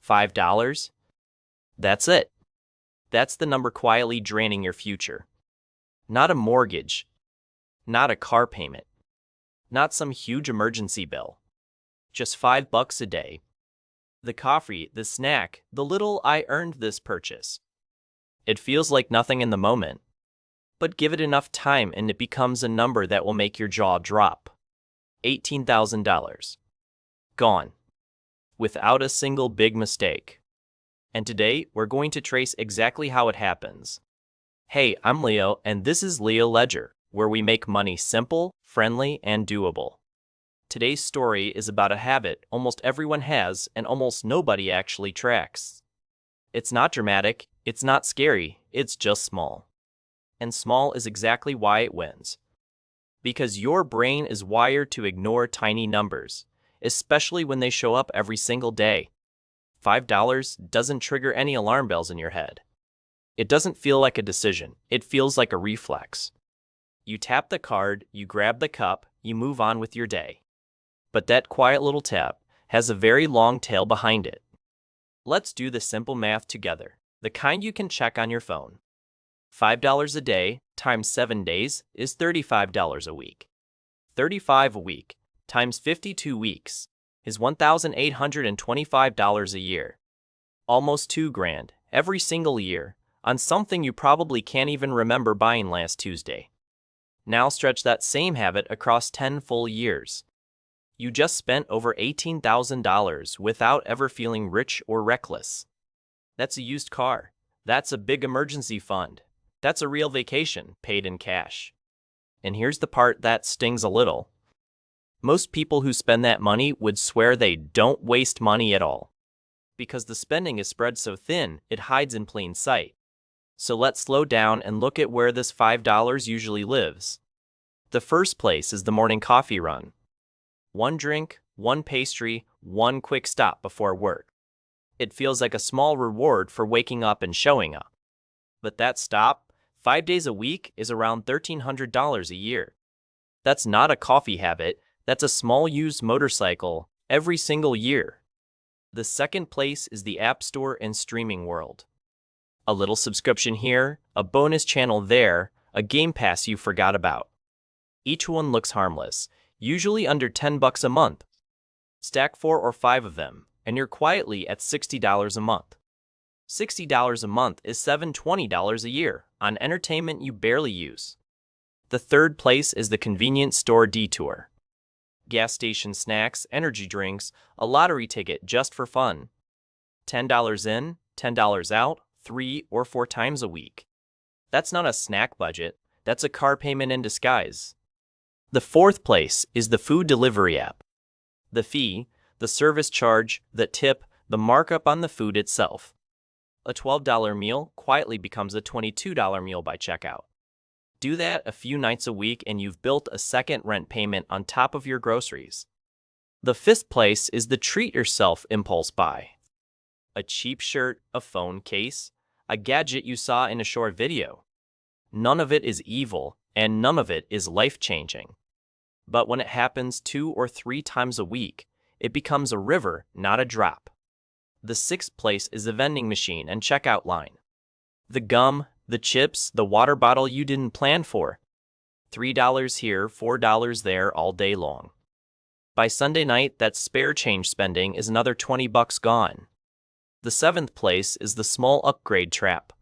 $5? That's it. That's the number quietly draining your future. Not a mortgage, not a car payment, not some huge emergency bill. Just $5 a day. The coffee, the snack, the little "I earned this" purchase. It feels like nothing in the moment, but give it enough time and it becomes a number that will make your jaw drop. $18,000. Gone. Without a single big mistake. And today, we're going to trace exactly how it happens. Hey, I'm Leo, and this is Leo Ledger, where we make money simple, friendly, and doable. Today's story is about a habit almost everyone has and almost nobody actually tracks. It's not dramatic, it's not scary, it's just small. And small is exactly why it wins. Because your brain is wired to ignore tiny numbers, especially when they show up every single day. $5 doesn't trigger any alarm bells in your head. It doesn't feel like a decision, it feels like a reflex. You tap the card, you grab the cup, you move on with your day. But that quiet little tap has a very long tail behind it. Let's do the simple math together, the kind you can check on your phone. $5 a day times 7 days is $35 a week. 35 a week times 52 weeks is $1,825 a year. Almost $2,000 every single year on something you probably can't even remember buying last Tuesday. Now stretch that same habit across 10 full years. You just spent over $18,000 without ever feeling rich or reckless. That's a used car. That's a big emergency fund. That's a real vacation paid in cash. And here's the part that stings a little. Most people who spend that money would swear they don't waste money at all. Because the spending is spread so thin, it hides in plain sight. So let's slow down and look at where this $5 usually lives. The first place is the morning coffee run. One drink, one pastry, one quick stop before work. It feels like a small reward for waking up and showing up. But that stop, 5 days a week, is around $1,300 a year. That's not a coffee habit, that's a small used motorcycle every single year. The second place is the App Store and streaming world. A little subscription here, a bonus channel there, a game pass you forgot about. Each one looks harmless, usually under $10 a month. Stack 4 or 5 of them, and you're quietly at $60 a month. $60 a month is $720 a year on entertainment you barely use. The third place is the convenience store detour. Gas station snacks, energy drinks, a lottery ticket just for fun. $10 in, $10 out, 3 or 4 times a week. That's not a snack budget, that's a car payment in disguise. The fourth place is the food delivery app. The fee, the service charge, the tip, the markup on the food itself. A $12 meal quietly becomes a $22 meal by checkout. Do that a few nights a week and you've built a second rent payment on top of your groceries. The fifth place is the treat yourself impulse buy. A cheap shirt, a phone case, a gadget you saw in a short video. None of it is evil and none of it is life-changing. But when it happens 2 or 3 times a week, it becomes a river, not a drop. The sixth place is the vending machine and checkout line. The gum, the chips, the water bottle you didn't plan for. $3 here, $4 there all day long. By Sunday night, that spare change spending is another $20 gone. The seventh place is the small upgrade trap.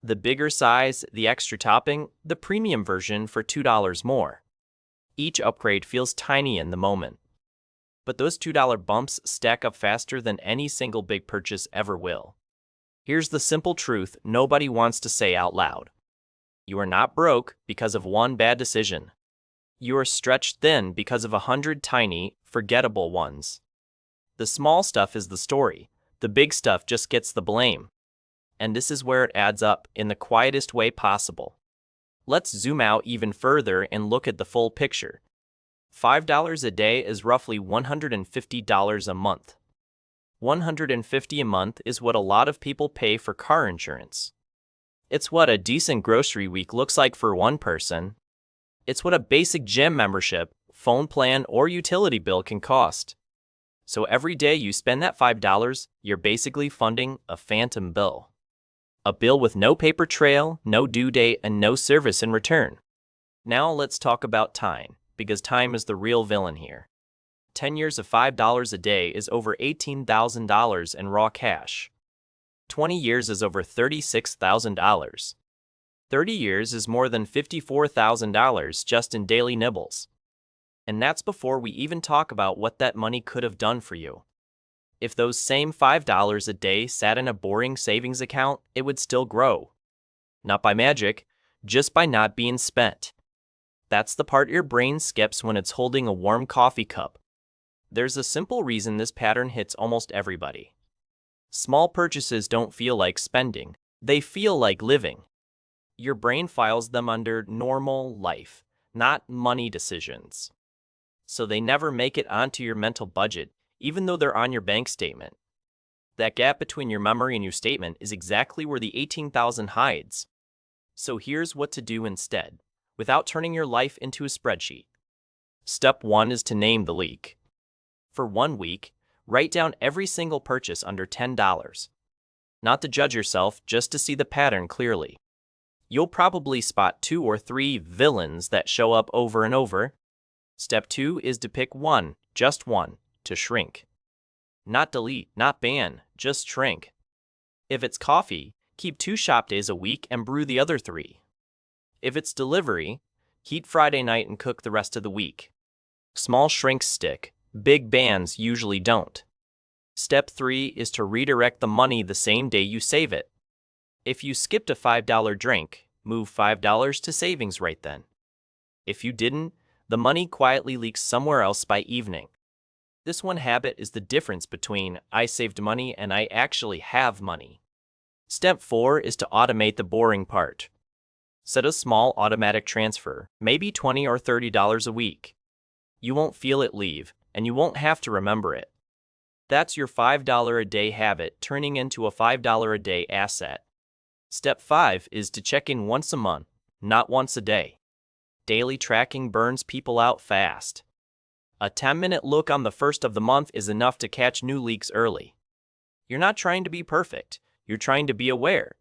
The bigger size, the extra topping, the premium version for $2 more. Each upgrade feels tiny in the moment. But those $2 bumps stack up faster than any single big purchase ever will. Here's the simple truth nobody wants to say out loud. You are not broke because of one bad decision. You are stretched thin because of 100 tiny, forgettable ones. The small stuff is the story. The big stuff just gets the blame. And this is where it adds up in the quietest way possible. Let's zoom out even further and look at the full picture. $5 a day is roughly $150 a month. $150 a month is what a lot of people pay for car insurance. It's what a decent grocery week looks like for one person. It's what a basic gym membership, phone plan, or utility bill can cost. So every day you spend that $5, you're basically funding a phantom bill. A bill with no paper trail, no due date, and no service in return. Now let's talk about time, because time is the real villain here. 10 years of $5 a day is over $18,000 in raw cash. 20 years is over $36,000. 30 years is more than $54,000 just in daily nibbles. And that's before we even talk about what that money could have done for you. If those same $5 a day sat in a boring savings account, it would still grow. Not by magic, just by not being spent. That's the part your brain skips when it's holding a warm coffee cup. There's a simple reason this pattern hits almost everybody. Small purchases don't feel like spending, they feel like living. Your brain files them under normal life, not money decisions. So they never make it onto your mental budget, even though they're on your bank statement. That gap between your memory and your statement is exactly where the 18,000 hides. So here's what to do instead, without turning your life into a spreadsheet. Step 1 is to name the leak. For 1 week, write down every single purchase under $10. Not to judge yourself, just to see the pattern clearly. You'll probably spot 2 or 3 villains that show up over and over. Step 2 is to pick one, just one, to shrink. Not delete, not ban, just shrink. If it's coffee, keep 2 shop days a week and brew the other 3. If it's delivery, heat Friday night and cook the rest of the week. Small shrinks stick, big bans usually don't. Step 3 is to redirect the money the same day you save it. If you skipped a $5 drink, move $5 to savings right then. If you didn't, the money quietly leaks somewhere else by evening. This one habit is the difference between I saved money and I actually have money. Step 4 is to automate the boring part. Set a small automatic transfer, maybe $20 or $30 a week. You won't feel it leave, and you won't have to remember it. That's your $5 a day habit turning into a $5 a day asset. Step 5 is to check in once a month, not once a day. Daily tracking burns people out fast. A 10-minute look on the first of the month is enough to catch new leaks early. You're not trying to be perfect, you're trying to be aware.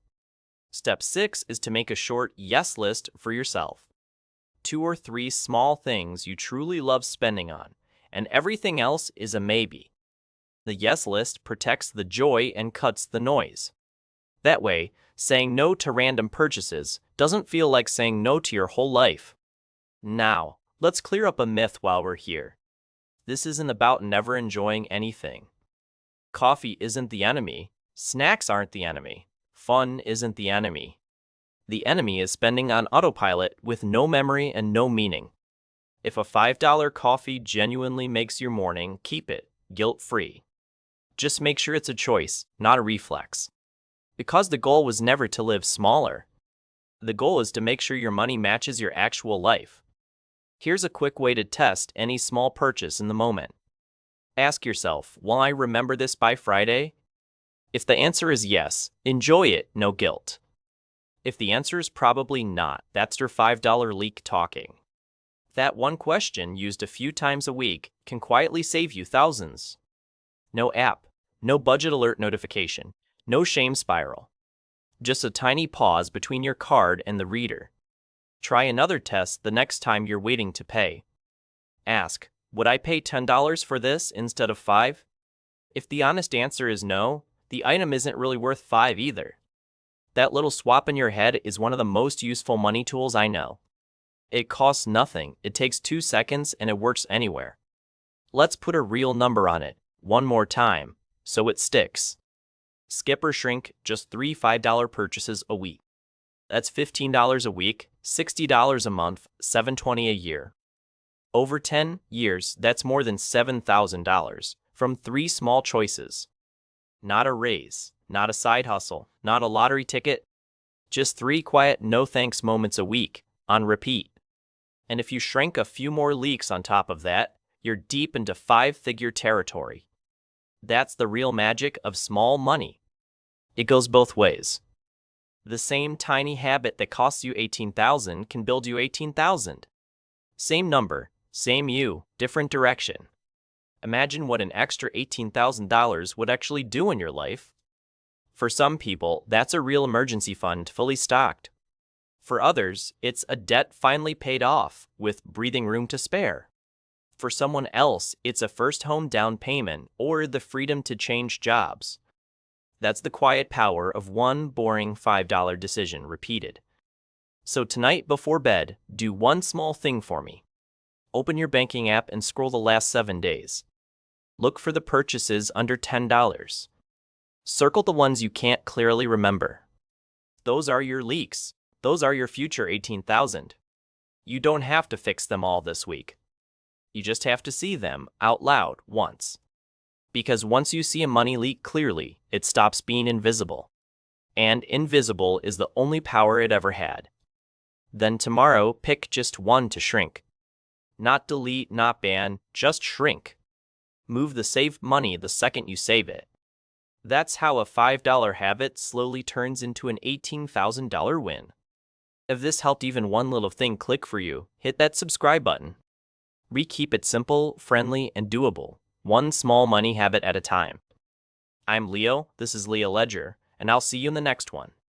Step 6 is to make a short yes list for yourself. 2 or 3 small things you truly love spending on, and everything else is a maybe. The yes list protects the joy and cuts the noise. That way, saying no to random purchases doesn't feel like saying no to your whole life. Now, let's clear up a myth while we're here. This isn't about never enjoying anything. Coffee isn't the enemy, snacks aren't the enemy, fun isn't the enemy. The enemy is spending on autopilot with no memory and no meaning. If a $5 coffee genuinely makes your morning, keep it, guilt-free. Just make sure it's a choice, not a reflex. Because the goal was never to live smaller. The goal is to make sure your money matches your actual life. Here's a quick way to test any small purchase in the moment. Ask yourself, will I remember this by Friday? If the answer is yes, enjoy it, no guilt. If the answer is probably not, that's your $5 leak talking. That one question used a few times a week can quietly save you thousands. No app, no budget alert notification, no shame spiral. Just a tiny pause between your card and the reader. Try another test the next time you're waiting to pay. Ask, would I pay $10 for this instead of $5? If the honest answer is no, the item isn't really worth $5 either. That little swap in your head is one of the most useful money tools I know. It costs nothing, it takes 2 seconds, and it works anywhere. Let's put a real number on it, one more time, so it sticks. Skip or shrink just 3 $5 purchases a week. That's $15 a week, $60 a month, $720 a year. Over 10 years, that's more than $7,000 from 3 small choices. Not a raise, not a side hustle, not a lottery ticket. Just 3 quiet no thanks moments a week, on repeat. And if you shrink a few more leaks on top of that, you're deep into 5-figure territory. That's the real magic of small money. It goes both ways. The same tiny habit that costs you $18,000 can build you $18,000. Same number, same you, different direction. Imagine what an extra $18,000 would actually do in your life. For some people, that's a real emergency fund fully stocked. For others, it's a debt finally paid off with breathing room to spare. For someone else, it's a first home down payment or the freedom to change jobs. That's the quiet power of one boring $5 decision repeated. So tonight before bed, do one small thing for me. Open your banking app and scroll the last 7 days. Look for the purchases under $10. Circle the ones you can't clearly remember. Those are your leaks. Those are your future 18,000. You don't have to fix them all this week. You just have to see them out loud once. Because once you see a money leak clearly, it stops being invisible. And invisible is the only power it ever had. Then tomorrow, pick just one to shrink. Not delete, not ban, just shrink. Move the saved money the second you save it. That's how a $5 habit slowly turns into an $18,000 win. If this helped even one little thing click for you, hit that subscribe button. We keep it simple, friendly, and doable, one small money habit at a time. I'm Leo, this is Leo Ledger, and I'll see you in the next one.